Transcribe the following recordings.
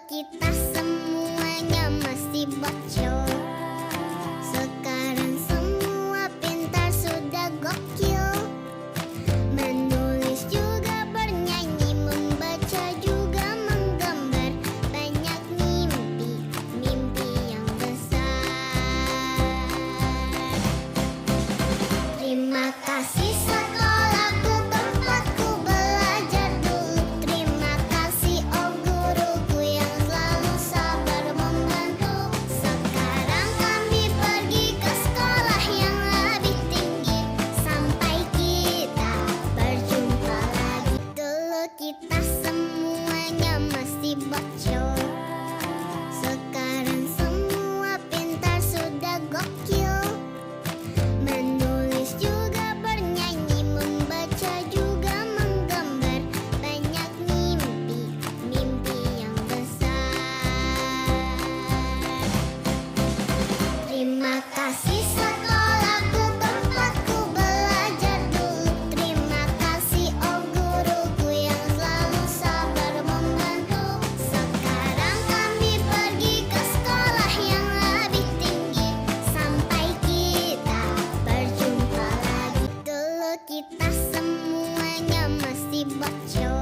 kita semuanya mesti bocil. Sekarang semua pintar sudah gokil. Menulis juga bernyanyi, membaca juga menggambar. Banyak mimpi, mimpi yang besar. Terima kasih sekolahku, tempatku belajar dulu. Terima kasih oh guruku yang selalu sabar membantu. Sekarang kami pergi ke sekolah yang lebih tinggi. Sampai kita berjumpa lagi. Dulu kita semuanya mesti bocil. Sekarang semua pintar sudah gokil. Menulis juga bernyanyi, membaca juga menggambar. Banyak mimpi, mimpi yang besar. Terima kasih sekolahku, tempatku belajar dulu. Terima kasih oh guruku yang selalu sabar membantu. Sekarang kami pergi ke sekolah yang lebih tinggi. Sampai kita berjumpa lagi. Dulu kita semuanya mesti bocil.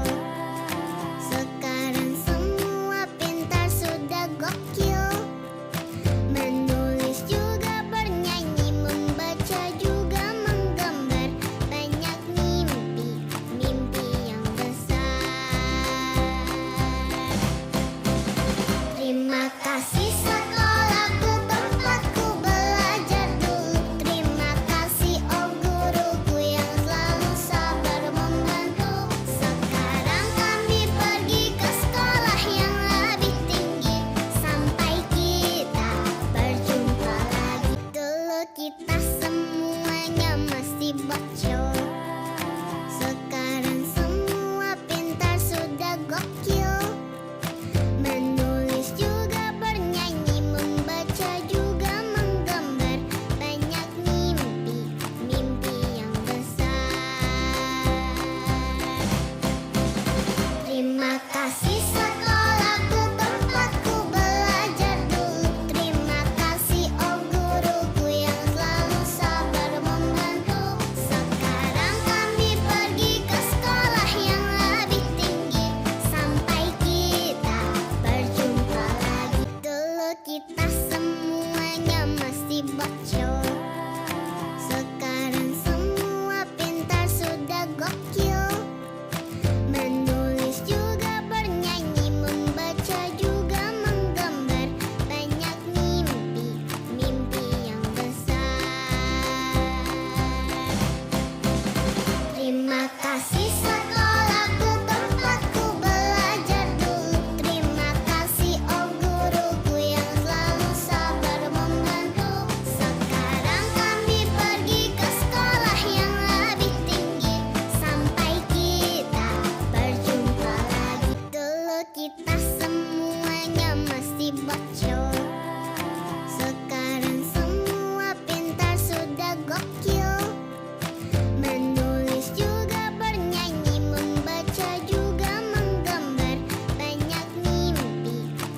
Sekarang semua pintar sudah gokil. Menulis juga bernyanyi, membaca juga menggambar. Banyak mimpi, mimpi yang besar. Terima kasih sekolahku, tempatku belajar dulu. Terima kasih oh guruku yang selalu sabar membantu. Sekarang kami pergi ke sekolah yang lebih tinggi. Sampai kita berjumpa lagi. Dulu kita semuanya mesti bocil. Sekarang semua pintar sudah gokil. Menulis juga bernyanyi, membaca juga menggambar. Banyak mimpi, mimpi yang besar. Terima kasih sekolahku, tempatku belajar dulu. Terima kasih oh guruku yang selalu sabar membantu. Sekarang kami pergi ke sekolah yang lebih tinggi. Sampai kita berjumpa lagi. Dulu kita semuanya mesti bocil. Sekarang semua pintar sudah gokil. Menulis juga bernyanyi, membaca juga menggambar. Banyak mimpi, mimpi yang besar. Terima kasih sekolahku, tempatku belajar dulu. Terima kasih oh guruku yang selalu sabar membantu. Sekarang kami pergi ke sekolah yang lebih tinggi. Sampai kita berjumpa lagi. Dulu kita semuanya mesti bocil. Sekarang semua pintar sudah gokil. Menulis juga bernyanyi, membaca juga menggambar. Banyak mimpi,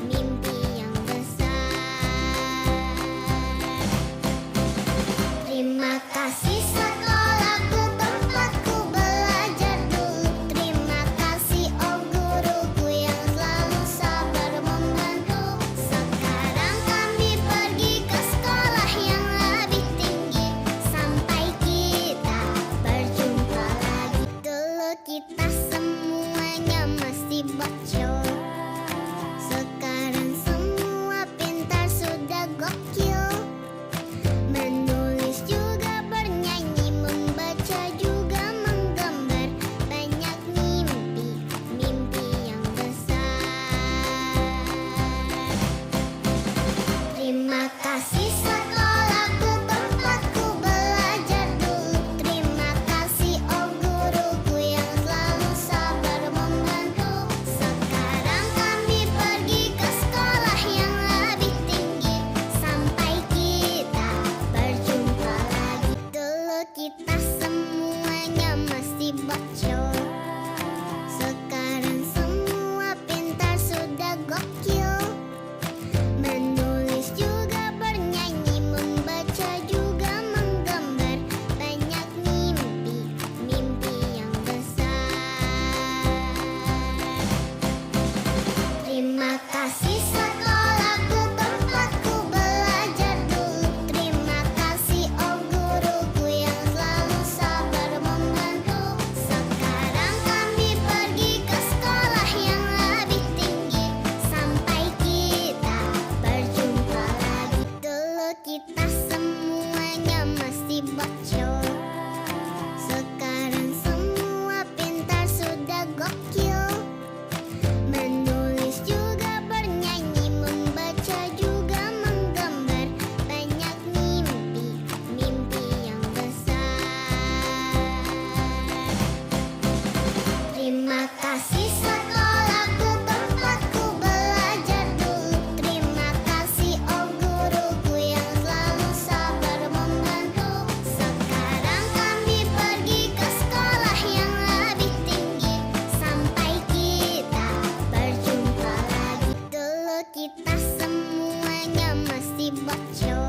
mimpi yang besar. Terima kasih sekolahku, tempatku belajar dulu. Terima kasih oh guruku yang selalu sabar membantu. Sekarang kita semuanya masih bocil.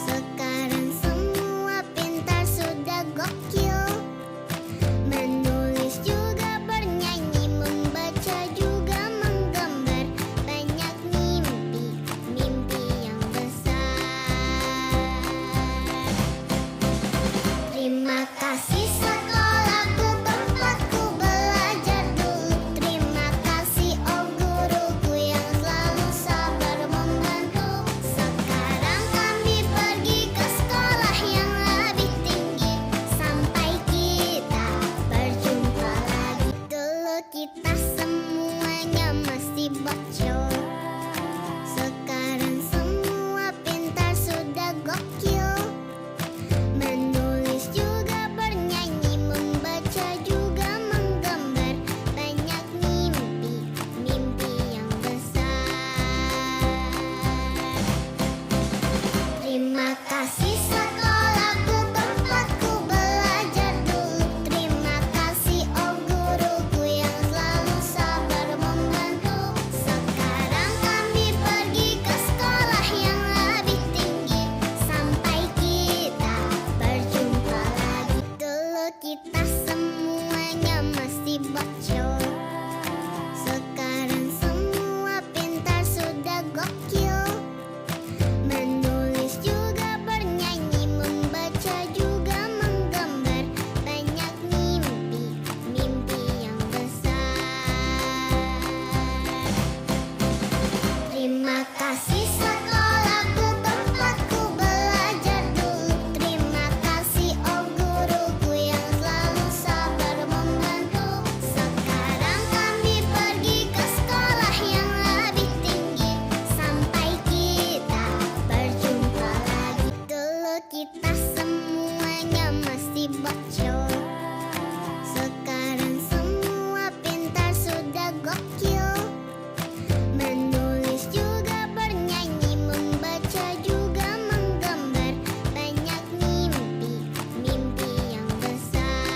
Sekarang semua pintar sudah gokil. Menulis juga bernyanyi, membaca juga menggambar. Banyak mimpi, mimpi yang besar. Terima kasih sekolahku, tempatku belajar dulu. Terima kasih oh guruku yang selalu sabar membantu. Sekarang kami pergi ke sekolah yang lebih tinggi. Sampai kita berjumpa lagi. Dulu kita semuanya masih bocil. Sekarang semua pintar sudah gokil. Menulis juga bernyanyi, membaca juga menggambar. Banyak mimpi, mimpi yang besar. Terima kasih sekolahku, tempatku belajar dulu. Terima kasih oh guruku yang selalu sabar membantu. Sekarang kami pergi ke sekolah yang lebih tinggi. Sampai kita berjumpa lagi. Dulu kita semuanya masih bocil. Sekarang semua pintar sudah gokil. Menulis juga bernyanyi, membaca juga menggambar. Banyak mimpi, mimpi yang besar. Terima kasih sekolahku, tempatku belajar dulu. Terima kasih oh guruku yang selalu sabar membantu. Sekarang kami pergi ke sekolah yang lebih tinggi. Sampai kita berjumpa lagi. Dulu kita semuanya masih bocil. Sekarang semua pintar sudah gokil. Menulis juga bernyanyi, membaca juga menggambar. Banyak mimpi, mimpi yang besar.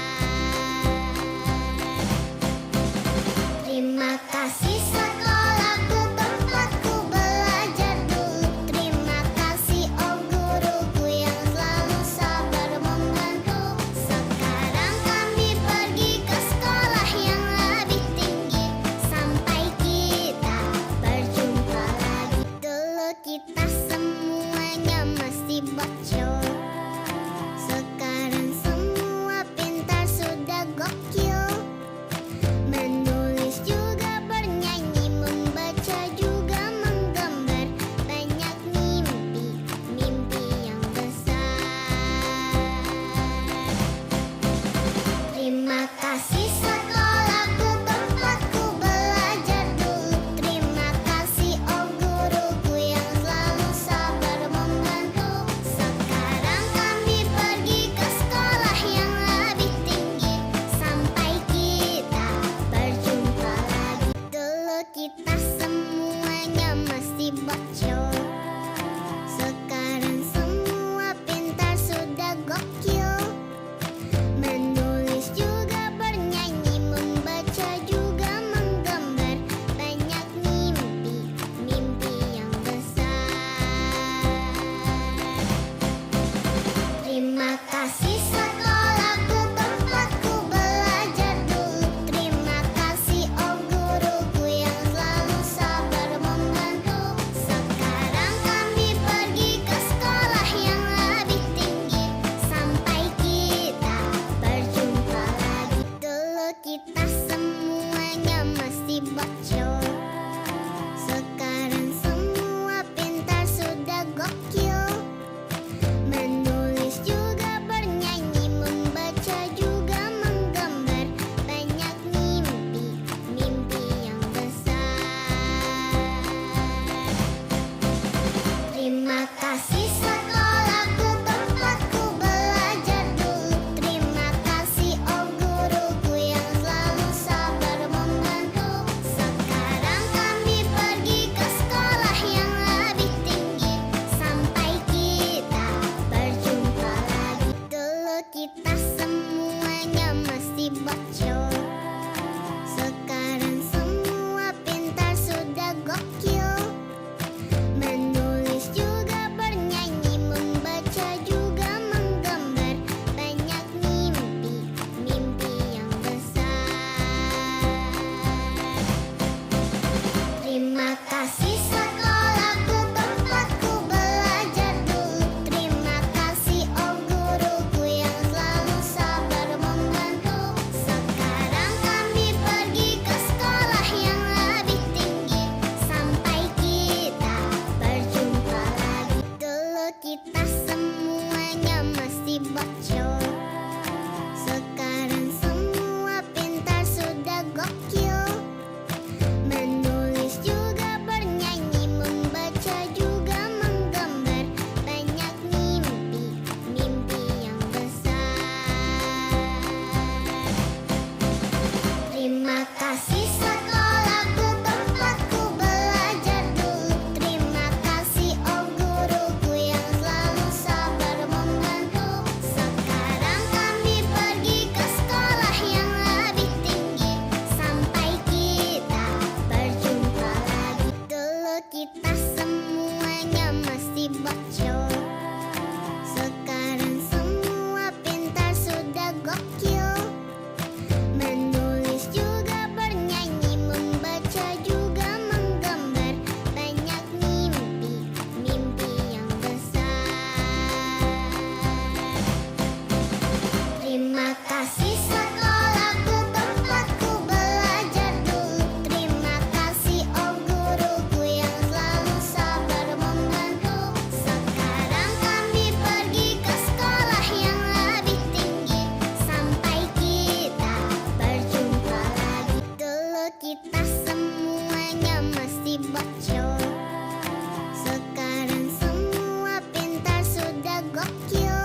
Terima kasih sekolahku, tempatku belajar dulu. Terima kasih oh guruku yang selalu sabar membantu. Sekarang kami pergi ke sekolah yang lebih tinggi. Sampai kita berjumpa lagi. Dulu kita semuanya masih bocil. Sekarang semua pintar sudah gokil. Menulis juga bernyanyi, membaca juga menggambar. Banyak mimpi, mimpi yang besar. Terima kasih sekolahku, tempatku belajar dulu. Terima kasih oh guruku yang selalu sabar membantu. Sekarang kami pergi ke sekolah yang lebih tinggi. Sampai kita berjumpa lagi. Dulu kita semuanya masih bocil. Sekarang semua pintar sudah gokil. Menulis juga bernyanyi, membaca juga menggambar. Banyak mimpi, mimpi yang besar. Terima kasih sekolahku, tempatku belajar dulu. Terima kasih oh guruku yang selalu sabar membantu. Sekarang kasih sekolahku, tempatku belajar dulu. Terima kasih oh guruku yang selalu sabar membantu. Sekarang kami pergi ke sekolah yang lebih tinggi. Sampai kita berjumpa lagi. Dulu kita semuanya masih bocil. Sekarang semua pintar sudah gokil. Menulis juga bernyanyi, membaca juga menggambar. Banyak mimpi, mimpi yang besar. Terima kasih sekolahku, tempatku belajar dulu. Terima kasih oh guruku yang selalu sabar membantu. Sekarang kami pergi ke sekolah yang lebih tinggi. Sampai kita berjumpa lagi. Dulu kita semuanya masih bocil. Sekarang semua pintar sudah gokil. Menulis juga bernyanyi, membaca juga menggambar. Banyak mimpi, mimpi yang besar. Terima kasih sekolahku, tempatku belajar dulu. Terima kasih oh guruku yang selalu sabar membantu. Sekarang kami pergi ke sekolah yang lebih tinggi. Sampai kita berjumpa lagi. Dulu kita semuanya masih bocil. Sekarang semua pintar sudah gokil.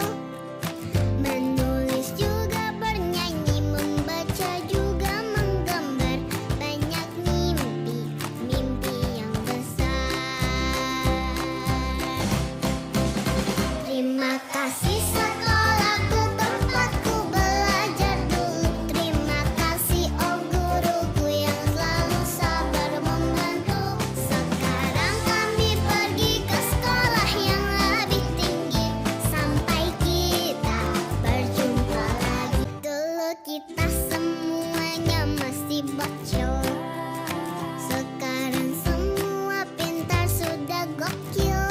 Menulis juga bernyanyi, membaca juga menggambar. Banyak mimpi, mimpi yang besar. Terima kasih sekolahku, tempatku belajar dulu. Terima kasih oh guruku yang selalu sabar membantu. Sekarang kami pergi ke sekolah yang lebih tinggi. Sampai kita berjumpa lagi. Dulu kita semuanya masih bocil. Sekarang semua pintar sudah gokil.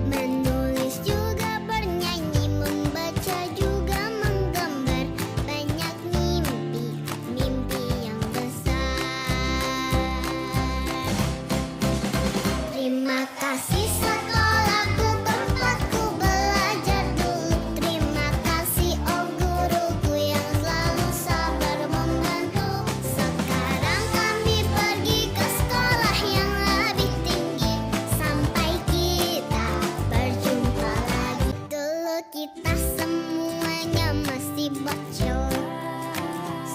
Menulis juga bernyanyi, membaca juga menggambar. Banyak mimpi, mimpi yang besar. Terima kasih sekolahku, tempatku belajar dulu. Terima kasih oh guruku yang selalu sabar membantu. Sekarang kami pergi ke sekolah yang lebih tinggi. Sampai kita berjumpa lagi. Dulu kita semuanya masih bocil.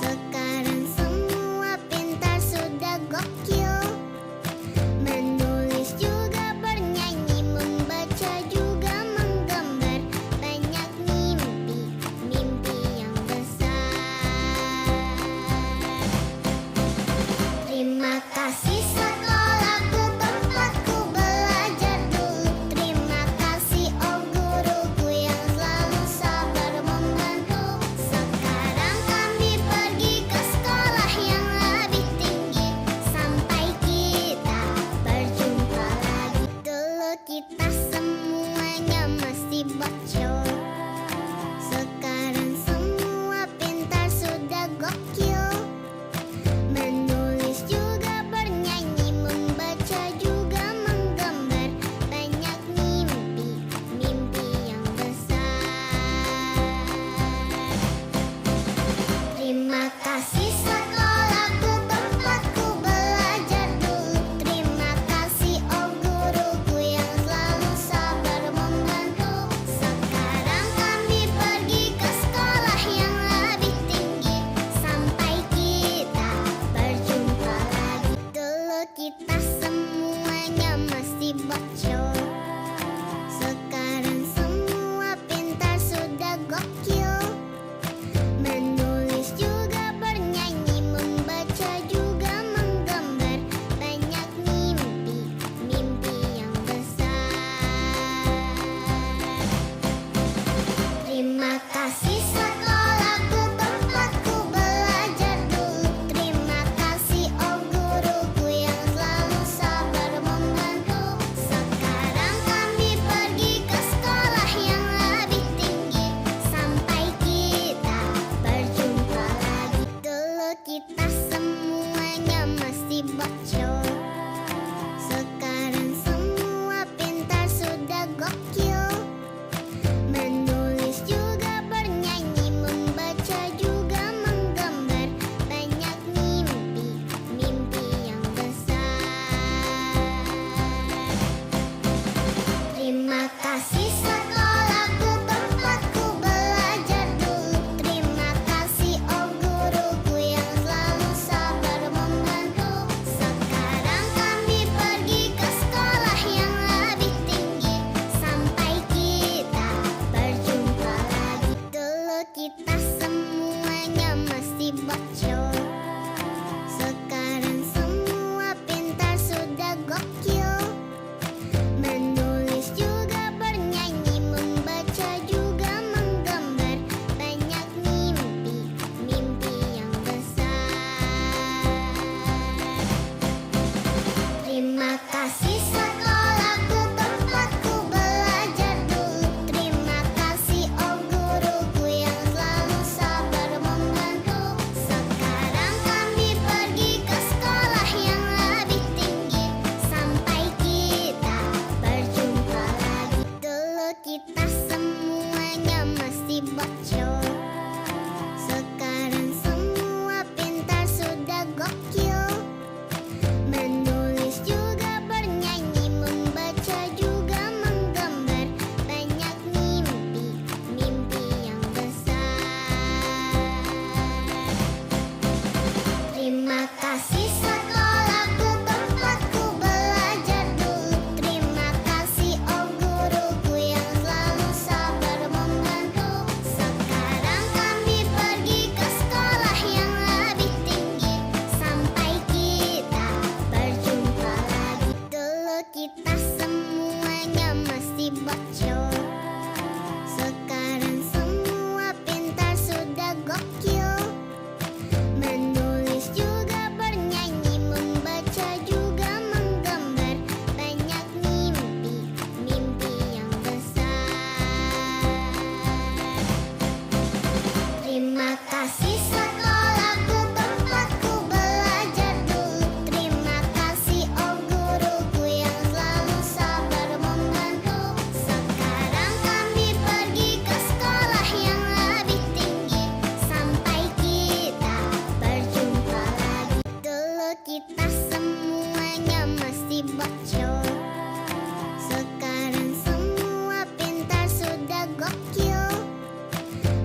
Sekarang semua pintar sudah gokil. Menulis juga bernyanyi, membaca juga menggambar. Banyak mimpi, mimpi yang besar. Terima kasih sekolahku, tempatku belajar dulu. Terima kasih oh guruku yang selalu sabar membantu. Sekarang kami pergi ke sekolah yang lebih tinggi. Sampai kita berjumpa lagi. Dulu kita semuanya masih bocil. Sekarang semua pintar sudah gokil. Menulis juga bernyanyi, membaca juga menggambar. Banyak mimpi, mimpi yang besar. Terima kasih sekolahku, tempatku belajar. Terima kasih sekolahku, tempatku belajar dulu. Terima kasih oh guruku yang selalu sabar membantu. Sekarang kami pergi ke sekolah yang lebih tinggi. Sampai kita berjumpa lagi. Dulu kita semuanya masih bocil. Sekarang semua pintar sudah gokil. Menulis juga bernyanyi, membaca juga menggambar. Banyak mimpi, mimpi yang besar. Terima kasih sekolahku, tempatku belajar dulu. Terima kasih oh guruku yang selalu sabar membantu. Sekarang kami pergi ke sekolah yang lebih tinggi. Sampai kita berjumpa lagi. Dulu kita semuanya masih bocil. Sekarang semua pintar sudah gokil. Menulis juga bernyanyi, membaca juga menggambar. Banyak mimpi, mimpi yang besar. Terima kasih sekolahku, tempatku belajar dulu. Terima kasih oh guruku yang selalu sabar Terima kasih sekolahku tempatku belajar dulu. Terima kasih oh guruku yang selalu sabar membantu. Sekarang kami pergi ke sekolah yang lebih tinggi. Sampai kita berjumpa lagi. Dulu kita semuanya masih bocil. Sekarang semua pintar sudah gokil. Menulis juga bernyanyi, membaca juga menggambar. Banyak mimpi, mimpi yang besar. Terima kasih sekolahku tempatku belajar dulu. Terima kasih oh guruku yang selalu sabar membantu. Sekarang kami pergi ke sekolah yang lebih tinggi. Sampai kita berjumpa lagi. Dulu kita semuanya masih bocil. Sekarang semua pintar sudah gokil. Menulis juga bernyanyi, membaca juga menggambar. Banyak mimpi, mimpi yang besar. Terima kasih sekolahku tempatku belajar dulu. Terima kasih oh guruku yang selalu sabar membantu. Sekarang kami pergi ke sekolah yang lebih tinggi. Sampai kita berjumpa lagi. Dulu kita semuanya masih bocil. Sekarang semua pintar sudah gokil.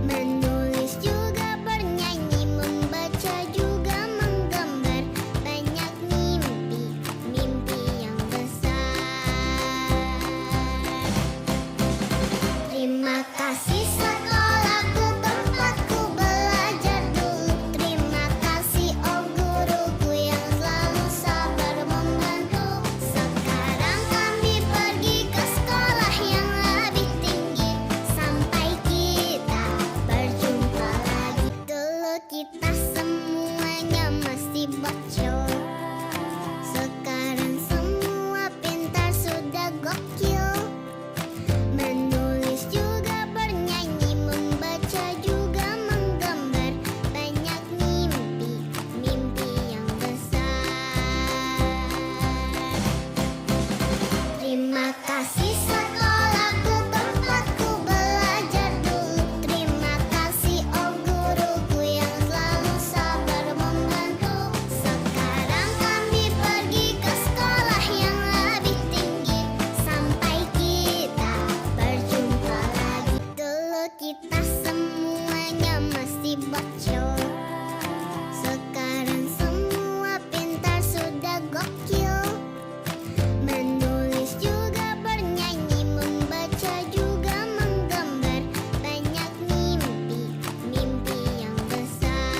Menulis juga bernyanyi, membaca juga menggambar. Banyak mimpi, mimpi yang besar. Terima kasih sekolahku tempatku belajar dulu. Terima kasih oh guruku yang selalu sabar membantu. Sekarang kami pergi ke sekolah yang lebih tinggi. Sampai kita berjumpa lagi. Dulu kita semuanya masih bocil. Sekarang semua pintar sudah gokil. Menulis juga bernyanyi, membaca juga menggambar. Banyak mimpi, mimpi yang besar. Terima kasih sekolahku tempatku belajar dulu. Terima kasih oh guruku yang selalu sabar membantu. Sekarang kami pergi ke sekolah yang lebih tinggi. Sampai kita berjumpa lagi. Dulu kita semuanya masih bocil. Sekarang semua pintar sudah gokil. Menulis juga bernyanyi, membaca juga menggambar. Banyak mimpi, mimpi yang besar.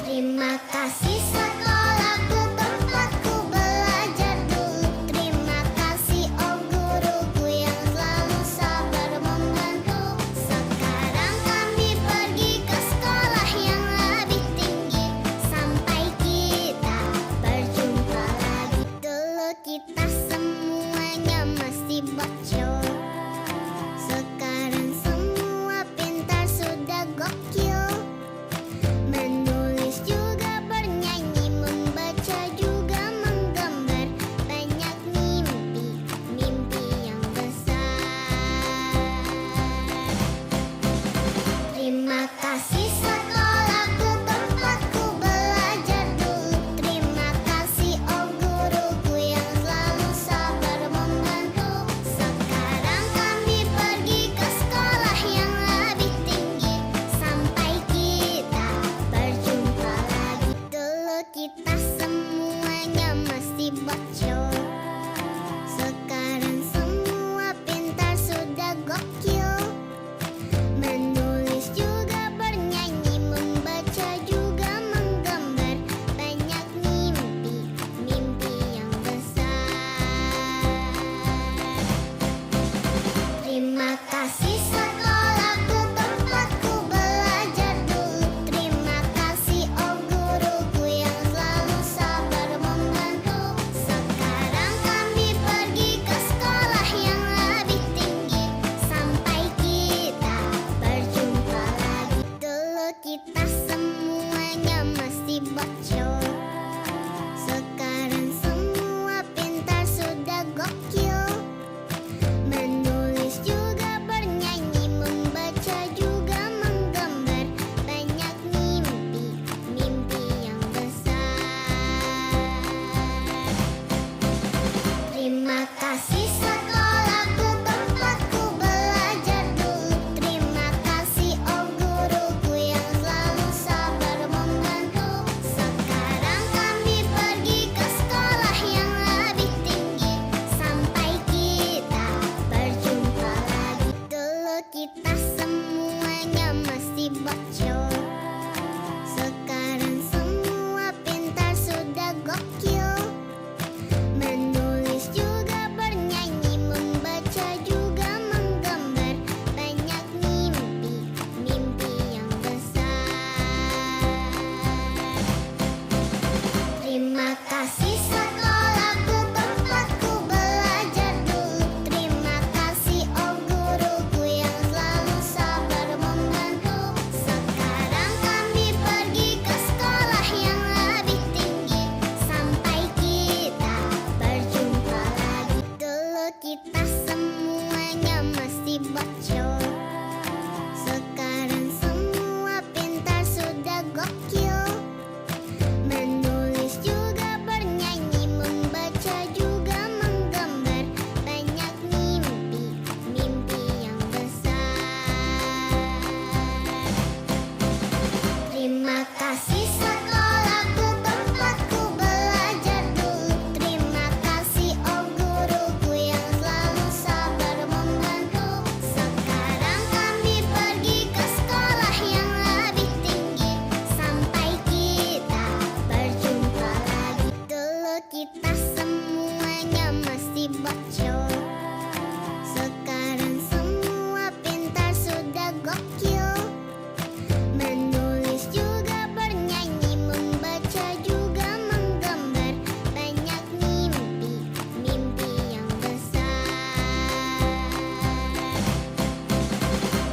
Terima kasih sekolahku tempatku belajar dulu. Terima kasih oh guruku yang selalu sabar membantu. Sekarang kami pergi ke sekolah yang lebih tinggi. Sampai kita berjumpa lagi. Dulu kita semuanya masih bocil. Sekarang semua pintar sudah gokil. Menulis juga bernyanyi, membaca juga menggambar. Banyak mimpi, mimpi yang besar. Terima kasih sekolahku tempatku belajar dulu. Terima kasih oh guruku yang selalu sabar membantu. Sekarang kami pergi ke sekolah yang lebih tinggi. Sampai kita berjumpa lagi. Dulu kita semuanya masih bocil. Sekarang semua pintar sudah gokil. Menulis juga bernyanyi, membaca juga menggambar. Banyak mimpi, mimpi yang besar. Terima kasih sekolahku tempatku belajar dulu. Terima kasih oh guruku yang selalu sabar kita semuanya mesti bocil. Sekarang semua pintar sudah gokil. Menulis juga bernyanyi, membaca juga menggambar. Banyak mimpi, mimpi yang besar.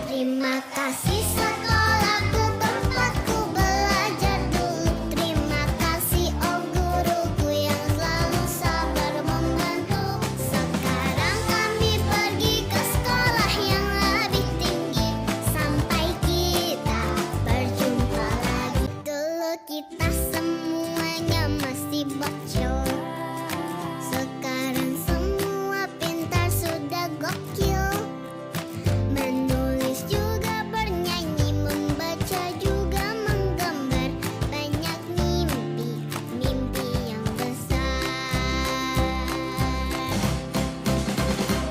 Terima kasih sekolahku, tempatku belajar dulu. Terima kasih oh guruku yang selalu sabar membantu. Sekarang kami pergi ke sekolah yang lebih tinggi. Sampai kita berjumpa lagi. Dulu kita semuanya masih bocil. Sekarang semua pintar sudah gokil. Menulis juga bernyanyi, membaca juga menggambar. Banyak mimpi, mimpi yang besar.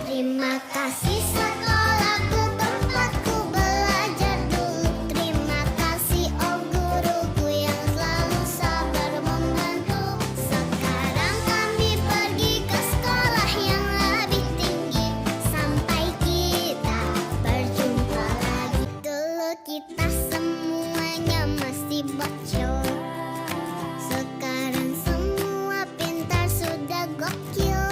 Terima kasih sekolahku, tempatku belajar dulu. Terima kasih oh guruku yang selalu sabar membantu. Sekarang kami pergi ke sekolah yang lebih tinggi. Sampai kita berjumpa lagi. Dulu kita semuanya masih bocil. Sekarang semua pintar sudah gokil.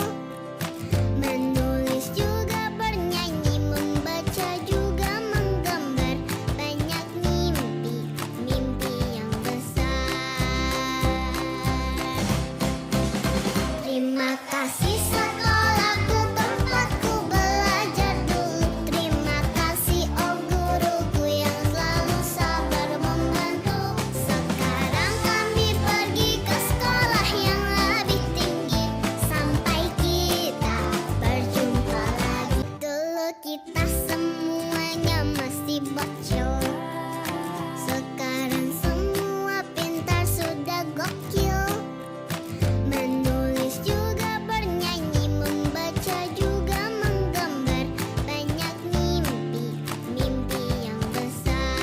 Menulis juga bernyanyi, membaca juga menggambar. Banyak mimpi, mimpi yang besar. Terima kasih sekolahku, tempatku belajar dulu. Terima kasih oh guruku yang selalu sabar membantu. Sekarang kami pergi ke sekolah yang lebih tinggi. Sampai kita berjumpa lagi. Dulu kita semuanya masih bocil. Sekarang semua pintar sudah gokil. Menulis juga bernyanyi, membaca juga menggambar. Banyak mimpi, mimpi yang besar.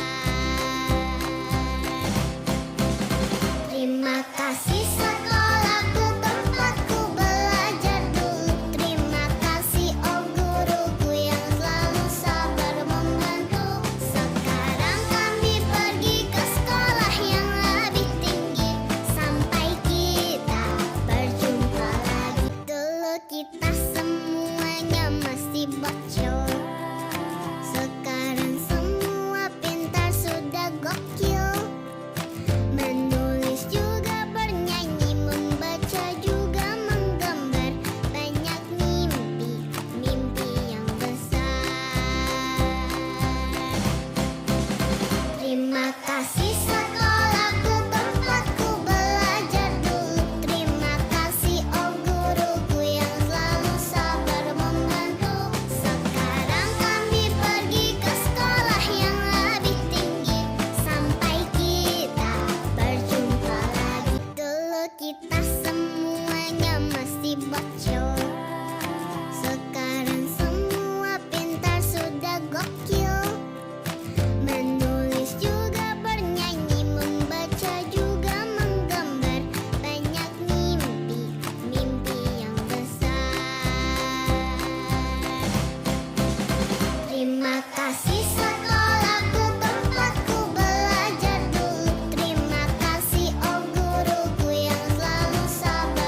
Terima kasih sekolahku, tempatku belajar dulu. Terima kasih oh guruku yang selalu sabar membantu. Sekarang kami pergi ke sekolah yang lebih tinggi. Sampai kita berjumpa lagi. Dulu kita semuanya masih bocil. Sekarang semua pintar sudah gokil. Menulis juga bernyanyi, membaca juga menggambar. Banyak mimpi, mimpi yang besar. Terima kasih sekolahku, tempatku belajar. sabar membantu. Sekarang kami pergi ke sekolah yang lebih tinggi. Sampai kita berjumpa lagi. Dulu kita semuanya masih bocil. Sekarang semua pintar sudah gokil. Menulis juga bernyanyi, membaca juga menggambar. Banyak mimpi, mimpi yang besar. Terima kasih sekolahku, tempatku belajar dulu. Terima kasih oh guruku yang selalu sabar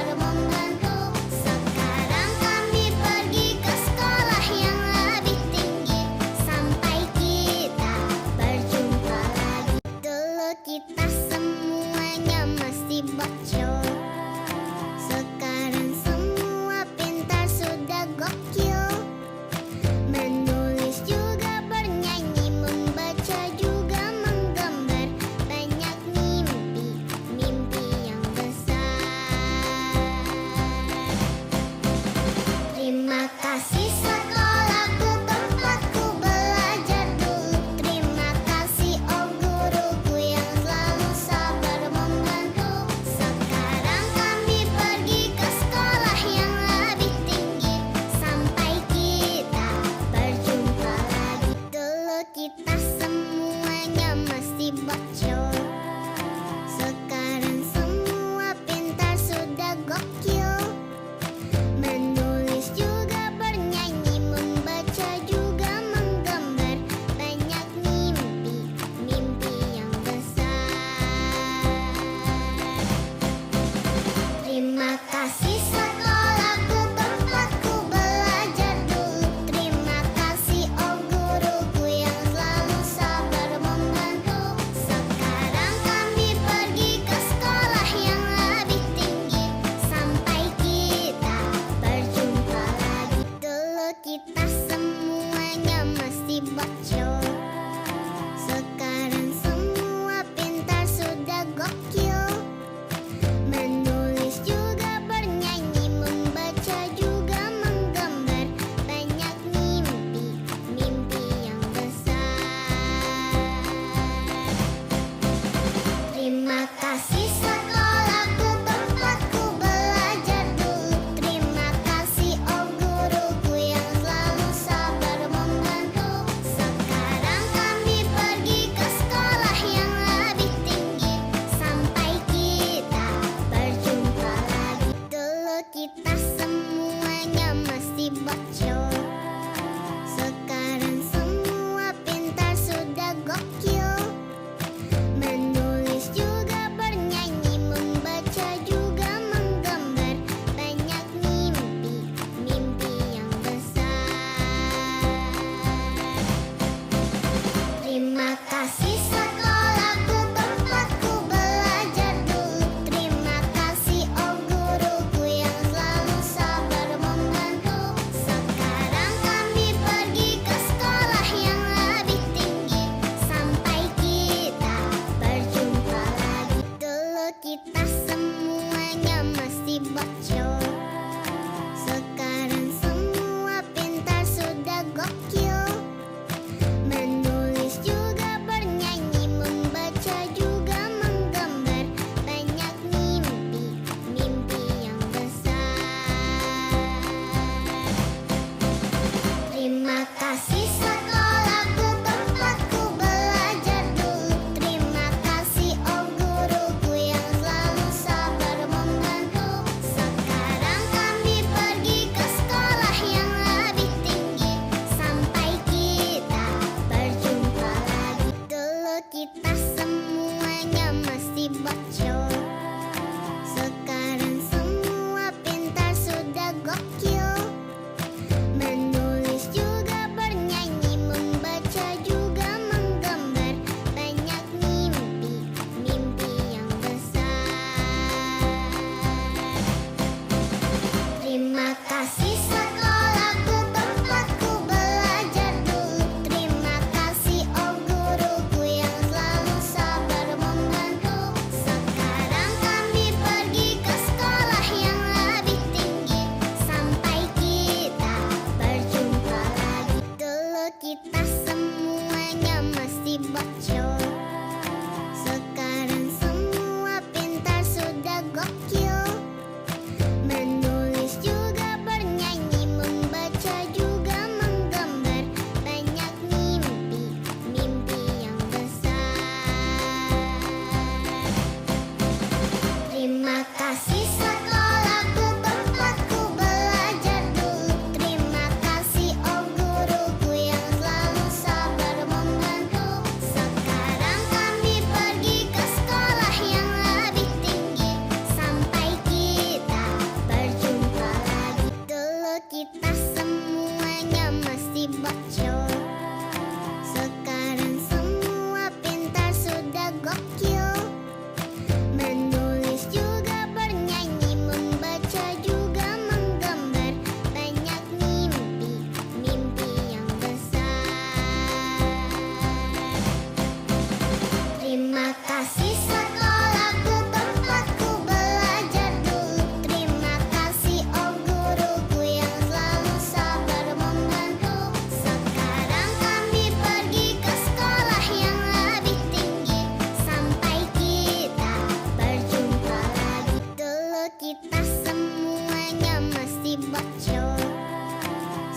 kita semuanya masih bocil.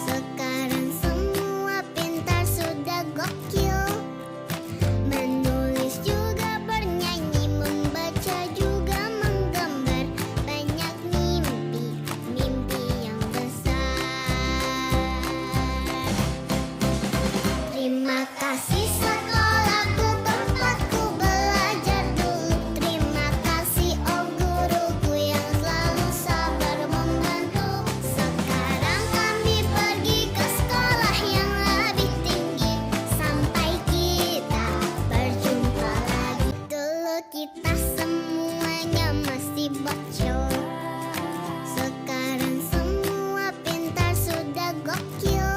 Sekarang semua pintar sudah gokil. Menulis juga bernyanyi, membaca juga menggambar. Banyak mimpi, mimpi yang besar. Terima kasih sekolahku, tempatku belajar dulu. Terima kasih oh guruku yang selalu sabar membantu. Sekarang kami pergi ke sekolah yang lebih tinggi. Sampai kita berjumpa lagi. Dulu kita semuanya masih bocil. Sekarang semua pintar sudah gokil.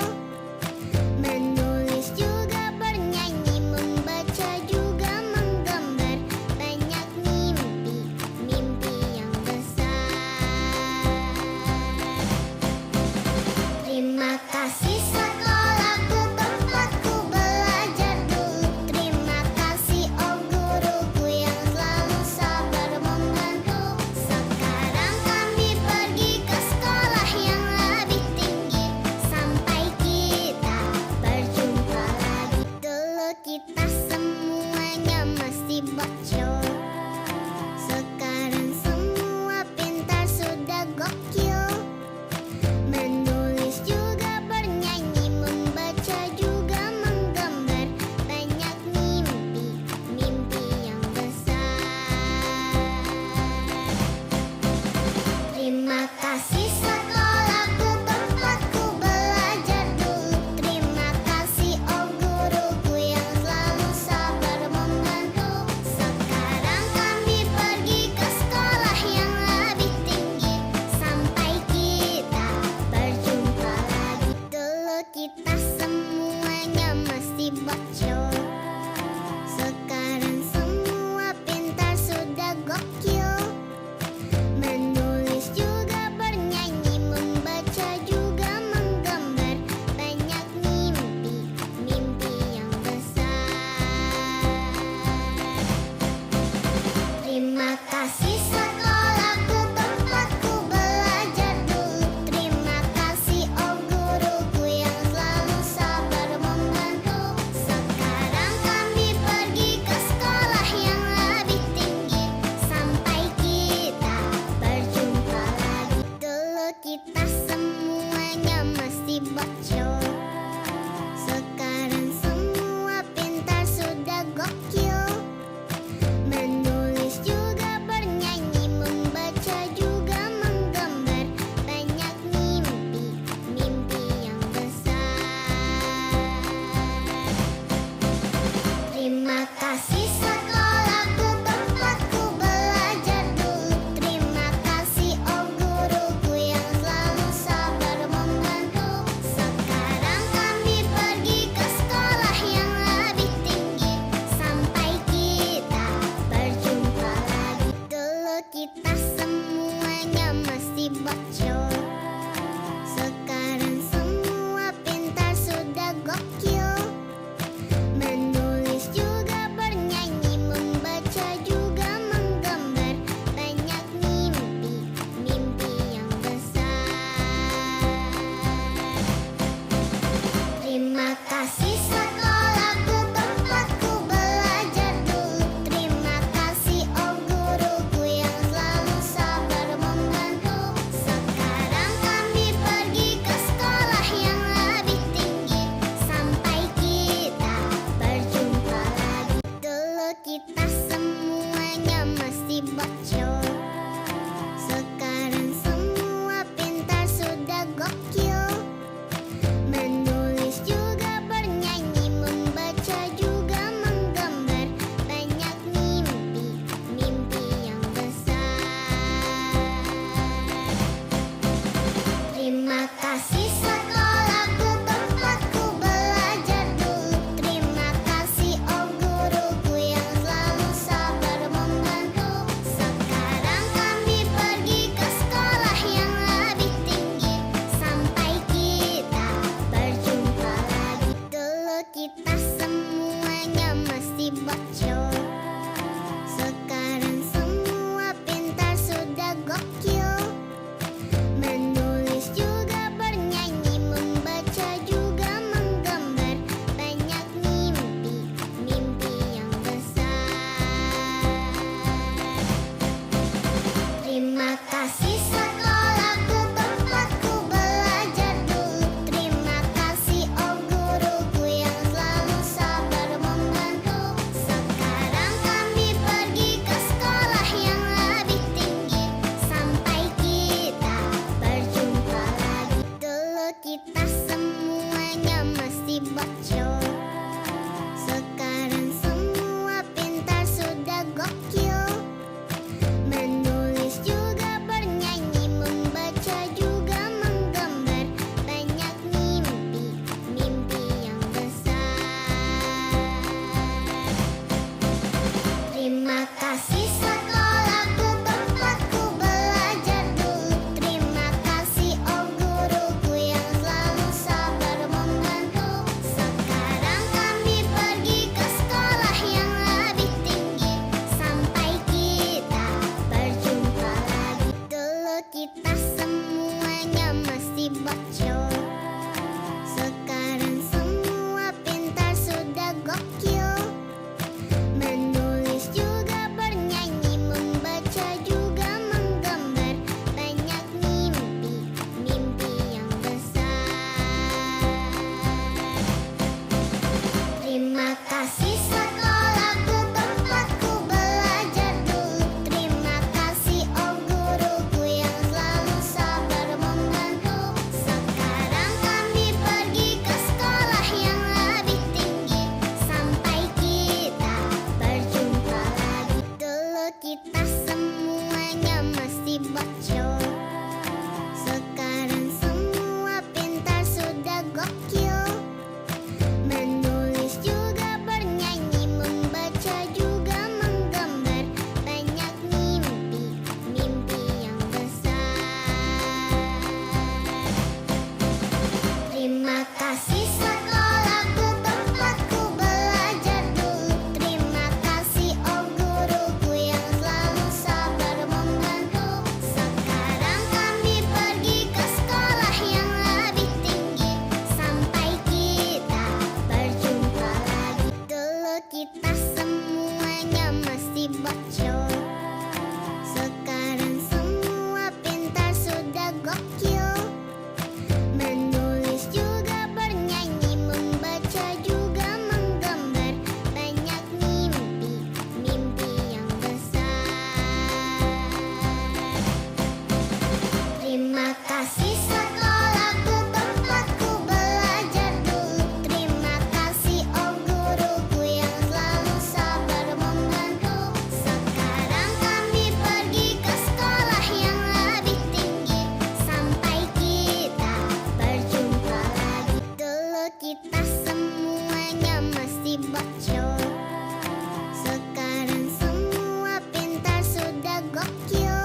Menulis juga bernyanyi, membaca juga menggambar. Banyak mimpi, mimpi yang besar. Terima kasih sekolahku, tempatku belajar dulu. Terima kasih oh guruku yang selalu sabar membantu. Sekarang kami pergi ke sekolah yang lebih tinggi. Sampai kita berjumpa lagi. Dulu kita semuanya masih bocil. Sekarang semua pintar sudah gokil. Menulis juga bernyanyi, membaca juga menggambar. Banyak mimpi, mimpi yang besar. Terima kasih sekolahku, tempatku belajar dulu. Terima kasih oh guruku yang selalu sabar membantu. Sekarang kami pergi ke sekolah yang lebih tinggi. Sampai kita berjumpa lagi. Dulu kita semuanya masih bocil. Sekarang semua pintar sudah gokil. Menulis juga bernyanyi, membaca juga menggambar. Banyak mimpi, mimpi yang besar. Terima kasih sekolahku, tempatku belajar dulu. Terima kasih oh guruku yang selalu sabar membantu. Sekarang kami pergi ke sekolah yang lebih tinggi. Sampai kita berjumpa lagi. Dulu kita semuanya masih bocil. Sekarang semua pintar sudah gokil. Menulis juga bernyanyi, membaca juga menggambar. Banyak mimpi, mimpi yang besar. Terima kasih sekolahku, tempatku belajar dulu. Terima kasih oh guruku yang selalu sabar membantu. Sekarang kami pergi ke sekolah yang lebih tinggi. Sampai kita berjumpa lagi. Dulu kita semuanya masih bocil. Sekarang semua pintar sudah gokil. Menulis juga bernyanyi, membaca juga menggambar. Banyak mimpi, mimpi yang besar. Terima kasih sekolahku, tempatku belajar dulu. Terima kasih oh guruku yang selalu sabar membantu. Sekarang kita semuanya masih bocil. Sekarang semua pintar sudah gokil. Menulis juga bernyanyi, membaca juga menggambar. Banyak mimpi, mimpi yang besar. Terima kasih sekolahku, tempatku belajar dulu. Terima kasih oh guruku yang selalu sabar membantu. Sekarang kami pergi ke sekolah yang lebih tinggi. Sampai kita berjumpa lagi. Dulu kita semuanya masih bocil. Sekarang semua pintar sudah gokil. Menulis juga bernyanyi, membaca juga menggambar. Banyak mimpi, mimpi yang besar. Terima kasih sekolahku, tempatku belajar dulu. Terima kasih oh guruku yang selalu sabar membantu. Sekarang kami pergi ke sekolah yang lebih tinggi. Sampai kita berjumpa lagi. Dulu kita semuanya masih bocil. Sekarang semua pintar sudah gokil. Menulis juga bernyanyi, membaca juga menggambar. Banyak mimpi, mimpi yang besar. Terima kasih sekolahku, tempatku belajar dulu. Terima kasih oh guruku yang selalu sabar membantu. Sekarang kami pergi ke sekolah yang lebih tinggi. Sampai kita berjumpa lagi. Dulu kita semuanya masih bocil. Sekarang semua pintar sudah gokil.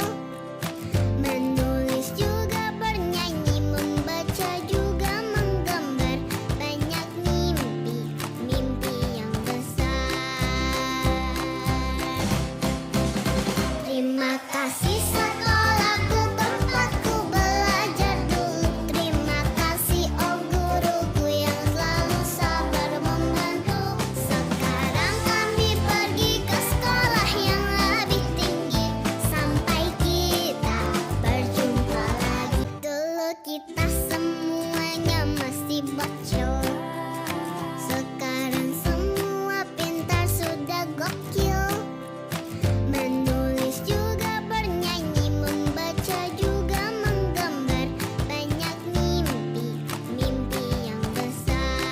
Menulis juga bernyanyi, membaca juga menggambar. Banyak mimpi, mimpi yang besar. Terima kasih sekolahku, tempatku belajar dulu. Terima kasih oh guruku yang selalu sabar membantu. Sekarang kami pergi ke sekolah yang lebih tinggi. Sampai kita berjumpa lagi. Dulu kita semuanya masih bocil. Sekarang semua pintar sudah gokil. Menulis juga bernyanyi, membaca juga menggambar. Banyak mimpi, mimpi yang besar.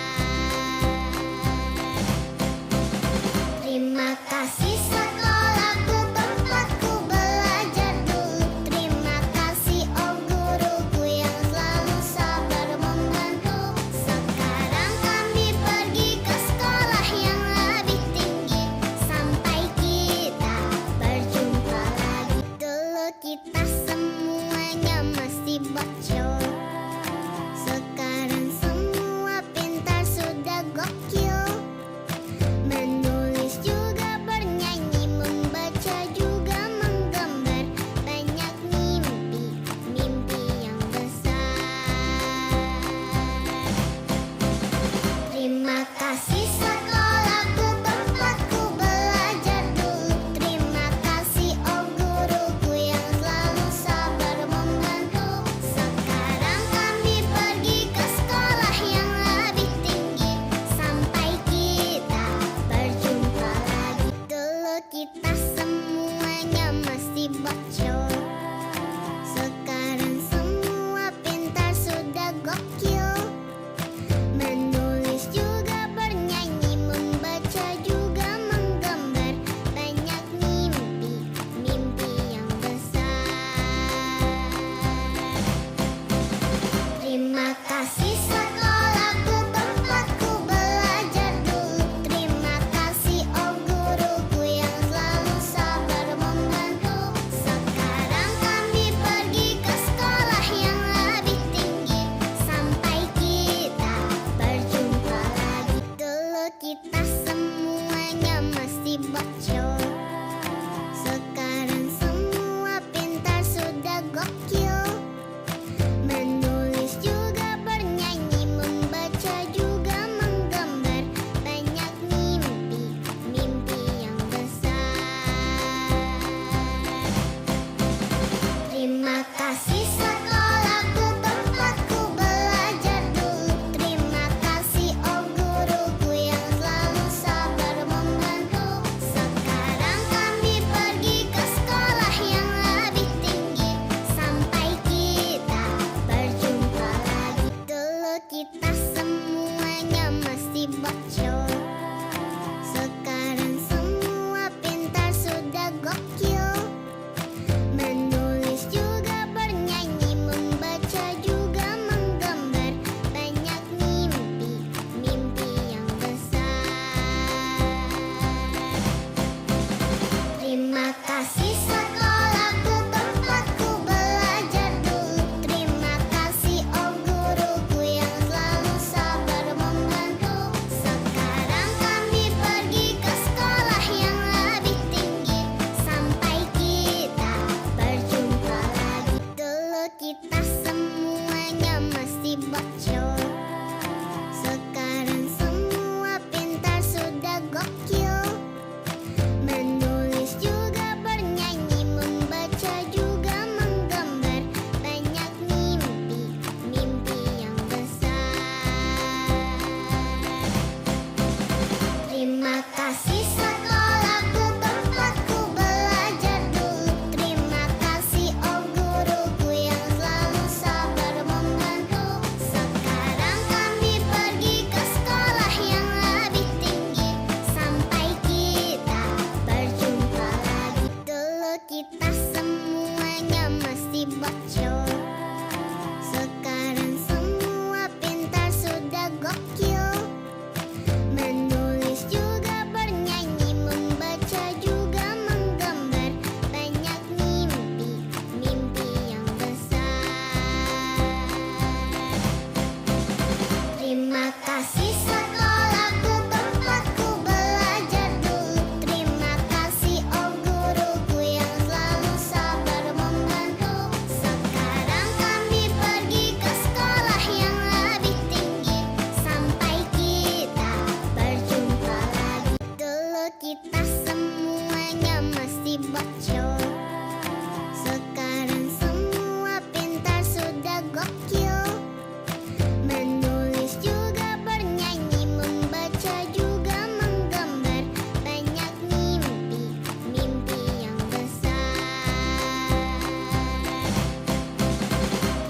Terima kasih sekolahku, tempatku belajar dulu. Terima kasih oh guruku yang selalu sabar membantu. Sekarang kami pergi ke sekolah yang lebih tinggi. Sampai kita berjumpa lagi. Dulu kita semuanya masih bocil. Sekarang semua pintar sudah gokil. Menulis juga bernyanyi, membaca juga menggambar. Banyak mimpi, mimpi yang besar. Terima kasih sekolahku, tempatku belajar dulu. Terima kasih oh guruku yang selalu sabar membantu. Sekarang kasih sekolahku tempatku belajar dulu. Terima kasih oh guruku yang selalu sabar membantu. Sekarang kami pergi ke sekolah yang lebih tinggi. Sampai kita berjumpa lagi. Dulu kita semuanya masih bocil. Sekarang semua pintar sudah gokil. Menulis juga bernyanyi, membaca juga menggambar. Banyak mimpi, mimpi yang besar. Terima kasih sekolahku tempatku belajar dulu. Terima kasih oh guruku yang selalu sabar membantu. Sekarang kami pergi ke sekolah yang lebih tinggi. Sampai kita berjumpa lagi. Dulu kita semuanya masih bocil. Sekarang semua pintar sudah gokil. Menulis juga bernyanyi, membaca juga menggambar. Banyak mimpi, mimpi yang besar. Terima kasih sekolahku tempatku belajar dulu. Terima kasih oh guruku yang selalu sabar membantu. Sekarang kami pergi ke sekolah yang lebih tinggi. Sampai kita berjumpa lagi. Dulu kita semuanya masih bocil. Sekarang semua pintar sudah gokil. Menulis juga bernyanyi, membaca juga menggambar. Banyak mimpi, mimpi yang besar. Terima kasih sekolahku tempatku belajar dulu. Terima kasih oh guruku yang selalu sabar membantu. Sekarang kami pergi ke sekolah yang lebih tinggi. Sampai kita berjumpa lagi. Dulu kita semuanya masih bocil. Sekarang semua pintar sudah gokil. Menulis juga bernyanyi, membaca juga menggambar. Banyak mimpi, mimpi yang besar.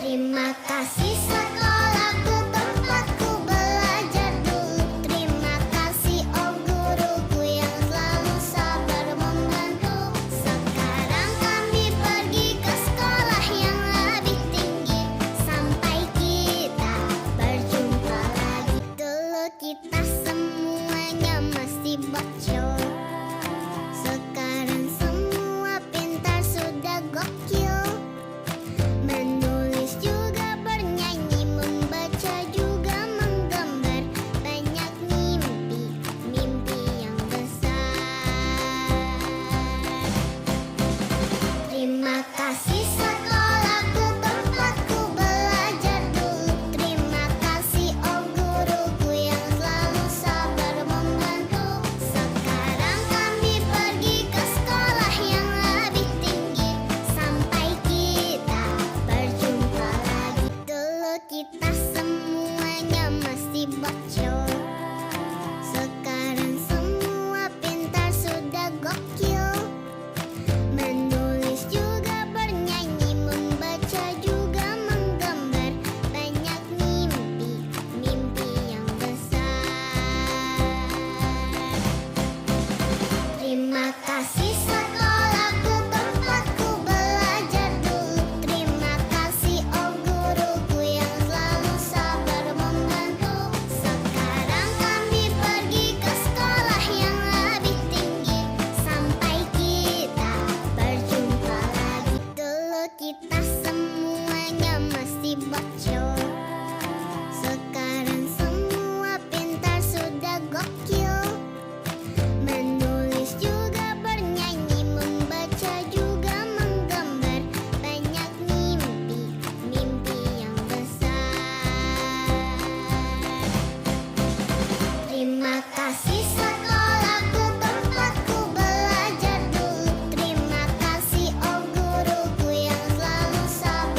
Terima kasih sekolahku tempatku belajar dulu. Terima kasih oh guruku yang selalu sabar membantu. Sekarang kami pergi ke sekolah yang lebih tinggi. Sampai kita berjumpa lagi. Dulu kita semuanya masih bocil. Sekarang semua pintar sudah gokil. Menulis juga bernyanyi, membaca juga menggambar. Banyak mimpi, mimpi yang besar. Terima kasih sekolahku tempatku belajar dulu. Terima kasih oh guruku yang selalu sabar membantu. Sekarang kami pergi ke sekolah yang lebih tinggi. Sampai kita berjumpa lagi. Dulu kita semuanya masih bocil. Sekarang semua pintar sudah gokil. Menulis juga bernyanyi, membaca juga menggambar. Banyak mimpi, mimpi yang besar. Terima kasih sekolahku tempatku belajar dulu. Terima kasih oh guruku yang selalu sabar membantu. Sekarang kami pergi ke sekolah yang lebih tinggi. Sampai kita berjumpa lagi. Dulu kita semuanya masih bocil. Sekarang semua pintar sudah gokil. Menulis juga bernyanyi, membaca juga menggambar. Banyak mimpi, mimpi yang besar. Terima kasih sekolahku tempatku belajar dulu. Terima kasih oh guruku yang selalu sabar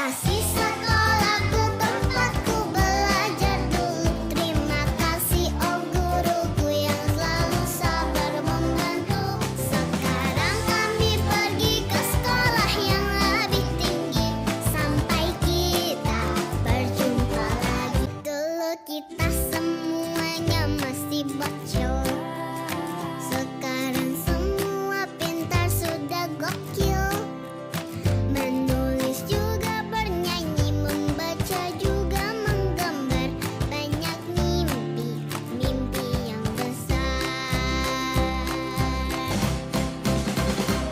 kasih sekolahku tempatku belajar dulu. Terima kasih oh guruku yang selalu sabar membantu. Sekarang kami pergi ke sekolah yang lebih tinggi. Sampai kita berjumpa lagi. Dulu kita semuanya masih bocil. Sekarang semua pintar sudah gokil. Menulis juga bernyanyi, membaca juga menggambar. Banyak mimpi, mimpi yang besar.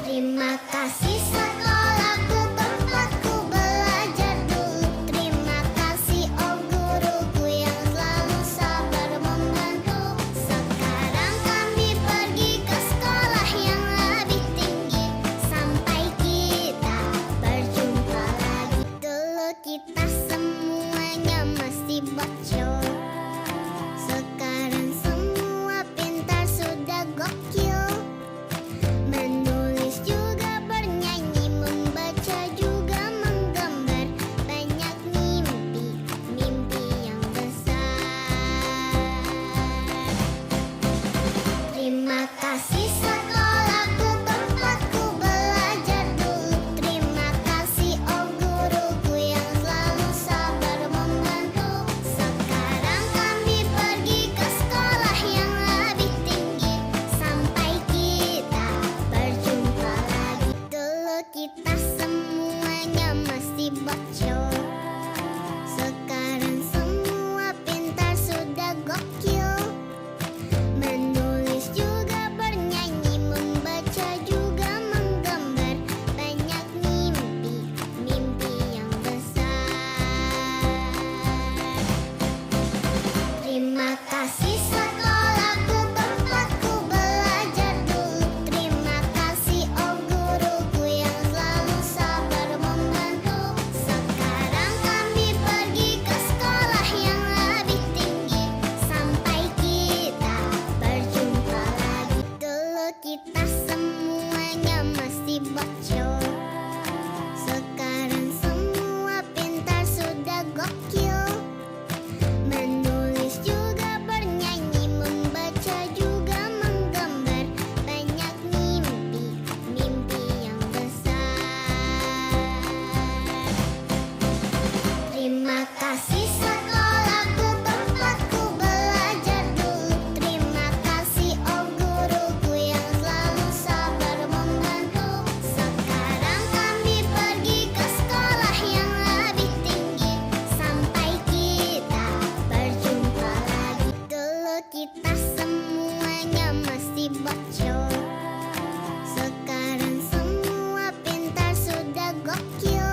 Terima kasih sekolahku tempatku belajar dulu. Terima kasih oh guruku yang selalu sabar membantu. Sekarang kami pergi ke sekolah yang lebih tinggi. Sampai kita berjumpa lagi. Dulu kita semuanya masih bocil. Sekarang semua pintar sudah gokil. Menulis juga bernyanyi, membaca juga menggambar. Banyak mimpi, mimpi yang besar. Terima kasih sekolahku tempatku belajar dulu. Terima kasih oh guruku yang selalu sabar membantu. Sekarang kami pergi ke sekolah yang lebih tinggi. Sampai kita berjumpa lagi. Dulu kita semuanya masih bocil. Sekarang semua pintar sudah gokil. Menulis juga bernyanyi, membaca juga menggambar. Banyak mimpi, mimpi yang besar. Terima kasih sekolahku tempatku belajar dulu. Terima kasih oh guruku yang selalu sabar membantu. Sekarang kami pergi ke sekolah yang lebih tinggi. Sampai kita berjumpa lagi. Dulu kita semuanya masih bocil. Sekarang semua pintar sudah gokil.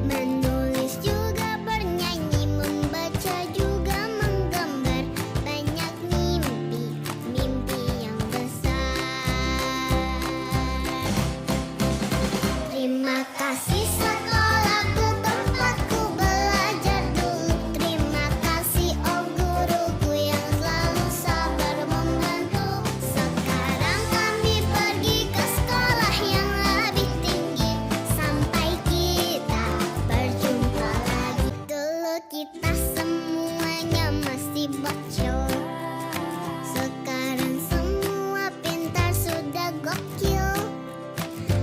Menulis juga bernyanyi, membaca juga menggambar. Banyak mimpi, mimpi yang besar. Terima kasih sekolahku tempatku belajar dulu. Terima kasih oh guruku yang selalu sabar membantu. Sekarang kami pergi ke sekolah yang lebih tinggi. Sampai kita berjumpa lagi. Dulu kita semuanya masih bocil. Sekarang semua pintar sudah gokil.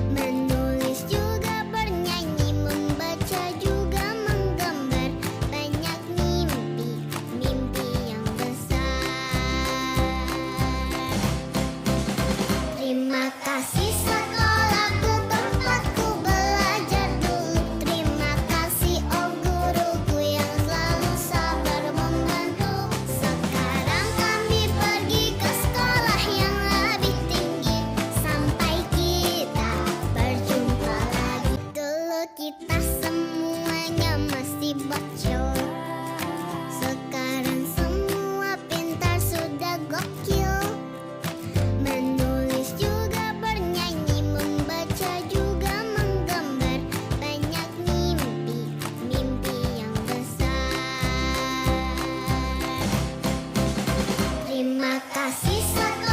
Menulis juga bernyanyi, membaca juga menggambar. Banyak mimpi, mimpi yang besar. Terima kasih sekolahku tempatku belajar. Terima kasih oh guruku yang selalu sabar sekolah.